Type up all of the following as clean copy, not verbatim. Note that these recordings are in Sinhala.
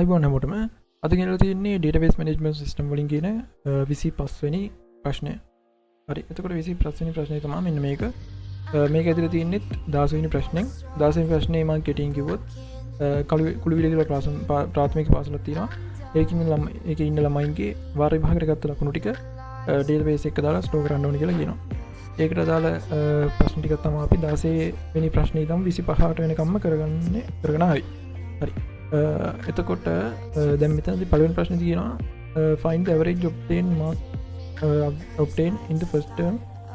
අයිබෝන් හැමෝටම අද ගෙනල්ලා තියෙන්නේ database management system වලින් කියන 25 වෙනි ප්‍රශ්නය. හරි. එතකොට 25 වෙනි ප්‍රශ්නේ තමයි මෙන්න මේක. මේක ඇතුලේ තියෙන්නේ 16 වෙනි ප්‍රශ්නෙන්. 16 වෙනි ප්‍රශ්නේ මම කෙටියෙන් කිව්වොත් කුළුවිල කියලා ප්‍රාථමික පාසලක් තියෙනවා. ඒකේ ඉන්න ළමයින්ගේ වාර විභාගයට ගත්ත ලකුණු ටික database එක දාලා ස්ටෝර් කරන්න ඕනේ කියලා කියනවා. ඒකට අදාළ ප්‍රශ්න ටික තමයි අපි 16 වෙනි ප්‍රශ්නේ ඉඳන් 25ට වෙනකම්ම කරගෙන ආවි. හරි. එතකොට දැන් මෙතනදී පළවෙනි ප්‍රශ්නේ තියෙනවා find the average obtained in the first term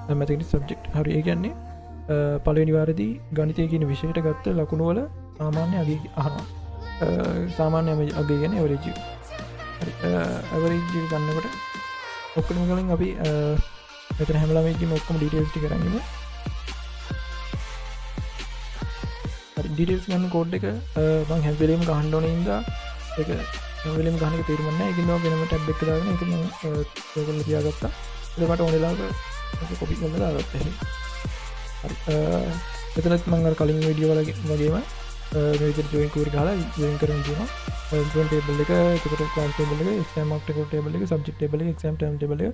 mathematics subject. හරි. ඒ කියන්නේ පළවෙනි වාරේදී ගණිතය කියන විෂයට ගත්ත ලකුණු වල සාමාන්‍ය අගය අහනවා. සාමාන්‍ය අගය කියන්නේ average එක. හරි. average එක ගන්නකොට ඔක්කොම ගලින් අපි මෙතන හැම ළමයිගෙම ඔක්කොම details ටික අරන් ඉමු. ඩීටේල්ස් ගන්න කෝඩ් එක මම හැම වෙලේම ගහන්න ඕනේ ඉඳලා ඒක හැම වෙලේම ගහන එක තේරුම් නැහැ. ඒකින් නෝ වෙනම ටැබ් එක දාගෙන ඒක මම ඒකල තියාගත්තා. ඒක මට ඕන වෙලාවක ඒක කොපි කරලා දාගත්තා. හරි. මෙතනත් මම අර කලින් වීඩියෝ වල වගේම මේ විදිහට ජොයින් කෝරි ගහලා ජොයින් කරන් තියෙනවා. ජොයින් ටේබල් එක, එතකොට ක්ලාස් ටේබල් එක, එක්සෑම් මාක් ටේබල් එක, සබ්ජෙක්ට් ටේබල් එක, එක්සෑම් ටර්ම් ටේබල් එක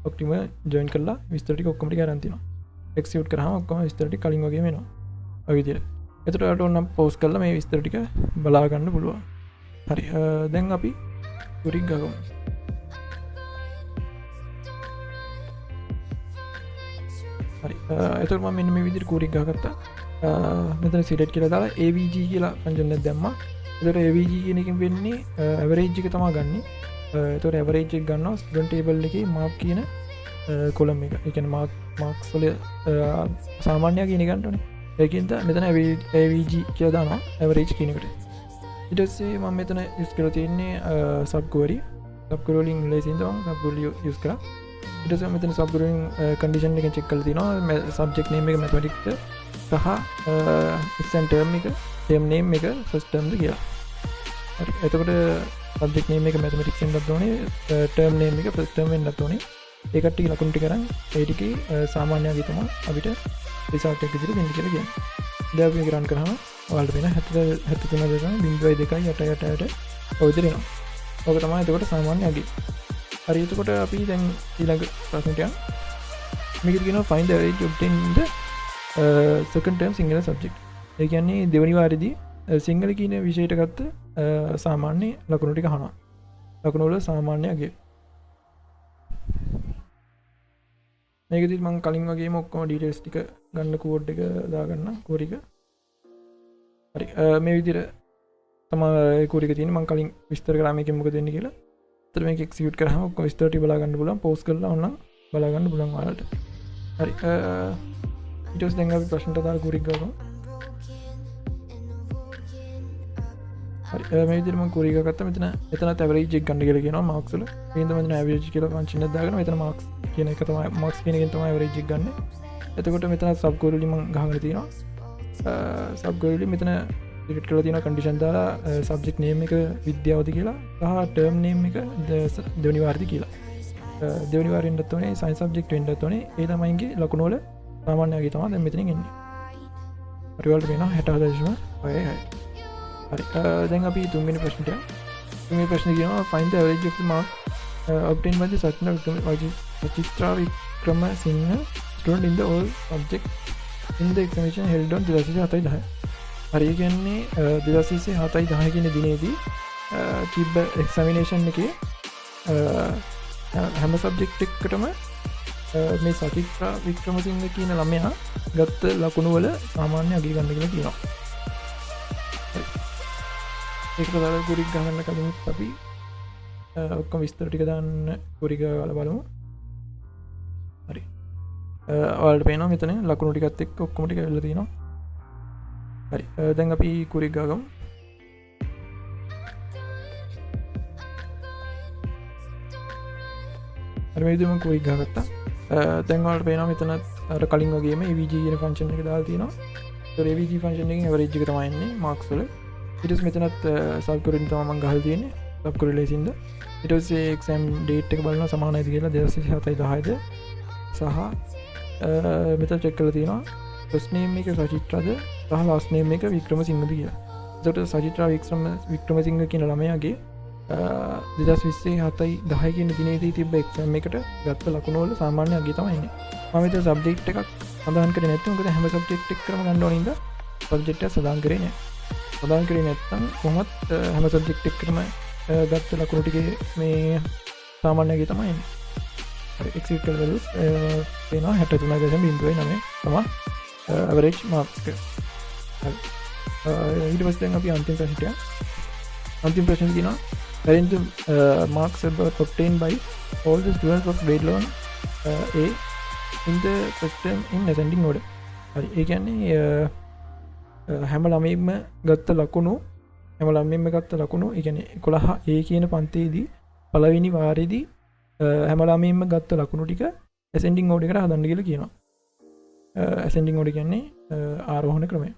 ඔක්කොම ජොයින් කරලා විස්තර ටික ඔක්කොම ටික අරන් තියෙනවා. එක්සිකියුට් කරාම ඔක්කොම විස්තර ටික කලින් වගේම එනවා. ඔය විදිහට. එතකොට ඔන්න පෝස්ට් කරලා මේ විස්තර ටික බලා ගන්න පුළුවන්. හරි. දැන් අපි කුරික් ගමු. හරි. එතකොට මම මෙන්න මේ විදිහට කුරික් ගහගත්තා. මෙතන select කියලා දාලා avg කියලා ෆන්ක්ෂන් එකක් දැම්මා. එතකොට avg කියන එකෙන් වෙන්නේ average එක තමයි ගන්නෙ. එතකොට average එක ගන්නවා student table එකේ mark කියන column එක. ඒ කියන්නේ marks වල සාමාන්‍ය කියන එක ගන්න ඕනේ. ඒකින්ද මෙතන avg කියලා දානවා average කියන එකට. ඊට පස්සේ මම මෙතන use කරලා තියෙන්නේ sub query වලින් ලේසියෙන් තමයි sub query use කරා. ඊට පස්සේ මෙතන sub query condition එකෙන් check කරලා තියෙනවා subject name එක mathematics සහ exam term name එක first term ද කියලා. හරි. එතකොට subject name එක mathematics වෙන්නත් ඕනේ, term name එක first term වෙන්නත් ඕනේ. ඒ කට්ටිය ලකුණු ටික අරන් ඒ ටිකේ සාමාන්‍ය අගය තමයි අපිට රිසල්ට් එක විදිහට දෙන්න කියලා කියන්නේ. දැන් අපි මේක රන් කරාම ඔයාලට වෙන 73.2.888 ඔය විදිහට එනවා. ඔක තමයි එතකොට සාමාන්‍ය අගය. හරි. එතකොට අපි දැන් ඊළඟ ප්‍රශ්නෙට යමු. මේකද කියනවා find the average obtained in the second term singular subject. ඒ කියන්නේ දෙවෙනි වාරේදී සිංහල කියන විෂයට ගත්ත සාමාන්‍ය ලකුණු ටික අහනවා. ලකුණු වල සාමාන්‍ය අගය. මේකදී මම කලින් වගේම ඔක්කොම ඩීටේල්ස් ටික ගන්න කෝඩ් එක දාගන්න කෝරි එක. හරි. මේ විදිහට තමයි කෝරි එක තියෙන්නේ. මම කලින් විස්තර කරා මේකෙන් මොකද වෙන්නේ කියලා. ඒතර මේක එක්සිකියුට් කරාම ඔක්කොම විස්තර ටික බලා ගන්න පුළුවන්. පෝස් කරලා ඕනනම් බලා ගන්න පුළුවන් ඔයාලට. හරි. ඊට පස්සේ දැන් අපි ප්‍රශ්නට දාලා කෝරි එක ගමු. හරි. මේ විදිහට මම කෝරි එක ගත්තා. මෙතනත් average එක ගන්න කියලා කියනවා marks වල. ඊයින්ද මෙතන average කියලා ෆන්ක්ෂන් එකක් දාගෙන මෙතන marks කියන එක තමයි marks කියන එකෙන් තමයි average එක ගන්න. එතකොට මෙතන sub query වලින් මම ගහගෙන තියෙනවා. sub query වලින් මෙතන delete කරලා තියෙනවා condition දාලා subject name එක විද්‍යාවද කියලා සහ term name එක දෙවෙනි වාරේදී කියලා. දෙවෙනි වාරෙන් දෙන්නත් ඕනේ science subject වෙන්නත් ඕනේ. ඒ ළමයින්ගේ ලකුණු වල සාමාන්‍ය අගය තමයි දැන් මෙතනින් එන්නේ. හරි. වලට වෙනවා 66.6. හරි. දැන් අපි තුන්වෙනි ප්‍රශ්නෙට යමු. තුන්වෙනි ප්‍රශ්නේ කියනවා find the average of the mark obtained by the Sachitra Vikramasinghe student in the all subject in the examination held on 2007-10. හරි. ඒ කියන්නේ 2007-10 කියන දිනේදී තිබ්බ examination එකේ හැම subject එකකටම මේ Sachitra Vikramasinghe කියන ළමයා ගත්ත ලකුණු වල සාමාන්‍ය අගය ගන්න කියලා කියනවා. ඒකට දාලා කුරික් ගහන්න කලින් අපි ඔක්කොම විස්තර ටික දාන්න කුරික ගාලා බලමු. හරි. ඔයාලට පේනවා මෙතන ලකුණු ටිකත් එක්ක ඔක්කොම ටික ඇවිල්ලා තියෙනවා. හරි. දැන් අපි කුරික් ගාගමු. හරි. මේ විදිහට මම කුරික් ගහගත්තා. දැන් ඔයාලට පේනවා මෙතනත් අර කලින් වගේම avg කියන ෆන්ක්ෂන් එක දාලා තියෙනවා. ඒතර avg ෆන්ක්ෂන් එකෙන් average එක තමයි එන්නේ marks වල. ඊට පස්සේ මෙතනත් sub query තමයි මම ගහලා තියෙන්නේ. sub query ලේසින්ද. ඊට පස්සේ exam date එක බලනවා සමානයිද කියලා 2007-10ද සහ මෙතන check කරලා තියෙනවා first name එක සචිත්‍රාද සහ last name එක වික්‍රමසිංහද කියලා. එතකොට සජිත්‍රා වික්‍රමසිංහ කියන ළමයාගේ 2027 10 කියන දිනේදී තිබ්බ එක්සෑම් එකට ගත්ත ලකුණු වල සාමාන්‍ය අගය තමයි එන්නේ. මම විතර සබ්ජෙක්ට් එකක් සඳහන් කරේ නැත්නම් මොකද හැම සබ්ජෙක්ට් එකකම ගන්න ඕනින්ද සබ්ජෙක්ට් එක සඳහන් කරේ නැහැ. සඳහන් කරේ නැත්නම් කොහොමත් හැම සබ්ජෙක්ට් එකකම ගත්ත ලකුණු ටිකේ මේ සාමාන්‍ය අගය තමයි එන්නේ. හරි SQL values වෙනවා 63.09 තමයි average marks එක. හරි ඊට පස්සේ දැන් අපි අන්තිම ප්‍රශ්නට යමු. අන්තිම ප්‍රශ්නේ කියනවා arrange the marks obtained by all the students of grade 11 A in the first term in ascending order. හරි ඒ කියන්නේ හැම ළමයෙක්ම ගත්ත ලකුණු ඒ කියන්නේ 11 A කියන පන්තියේදී පළවෙනි වාරයේදී හැම ළමයෙක්ම ගත්ත ලකුණු ටික ascending order එකට හදන්න කියලා කියනවා. ascending order කියන්නේ ආරෝහණ ක්‍රමය.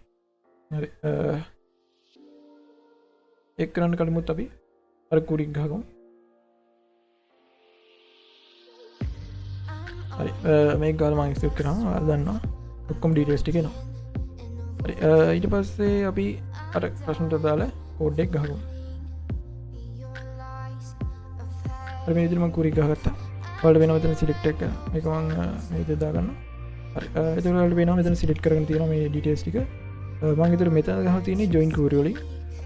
හරි ඒක කරන්න කලිමුත් අපි අර කුරික් ගහගමු. හරි මේක ගාලා මම එක්ස්පෙක්ට් කරනවා ඔයාලා දන්නවා ඔක්කොම ඩීටේල්ස් ටික එනවා. හරි ඊට පස්සේ අපි අර ප්‍රශ්නට දාලා කෝඩ් එක ගහගමු. හරි මේ විදිහට මම කුරික් ගහගත්තා. ඔයාලට වෙනවා මෙතන සිලෙක්ට් එක මේක මම මේ විදිහට දාගන්නවා. හරි ඒක ඔයාලට වෙනවා මෙතන සිලෙක්ට් කරගෙන තියෙනවා මේ ඩීටේල්ස් ටික. මම හිතුවා මෙතන ගහලා තියෙන්නේ join query වලින්.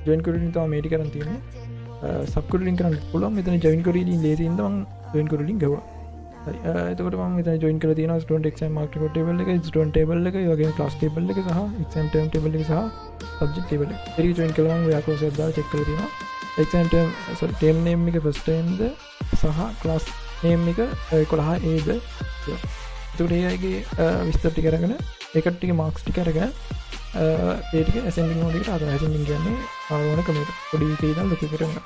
join query වලින් තමයි මේ ටික කරන් තියෙන්නේ. sub query වලින් කරන්න පුළුවන්. මෙතන join query වලින් ලේසියෙන්ද මම join query වලින් ගහුවා. හරි එතකොට මම මෙතන join කරලා තියෙනවා student exam mark report table එක, student table එක, ඒ වගේම class table එක සහ exam term table එක සහ subject table එක. ඒක join කළා මම ඔයා course එක දාලා check කරලා තියෙනවා. exam term term name එක first term ද සහ class name එක 11 A ද. එතකොට ඒ අයගේ විස්තර ටික අරගෙන ඒකට ටික marks ටික අරගෙන ඒ ටික ascending order එකට හදනවා. ascending කියන්නේ ආරෝහණ ක්‍රමයට. පොඩි එකේ ඉඳන් ලොකු එකට යනවා.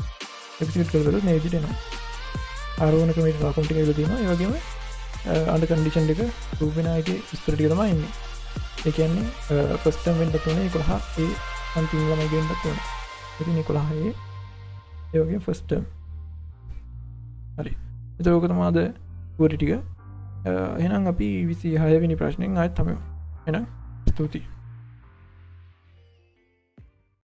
execute කරලා මේ විදිහට එනවා. ආරෝහණ ක්‍රමයට ලකුණු ටික ඉවලා තියෙනවා. ඒ වගේම under condition එක proof වෙන එකේ විස්තර ටික තමයි එන්නේ. ඒ කියන්නේ first term වෙන්නත් ඕනේ 11 A අන්තිම ළමයි ගෙන්නත් ඕනේ. ඉතින් 11 A ඒ වගේම first term. හරි. ඒක තමයි අද කුවරි ටික. එහෙනම් අපි 26 වෙනි ප්‍රශ්නෙන් ආයෙත් තමයි. එහෙනම් ස්තුතියි.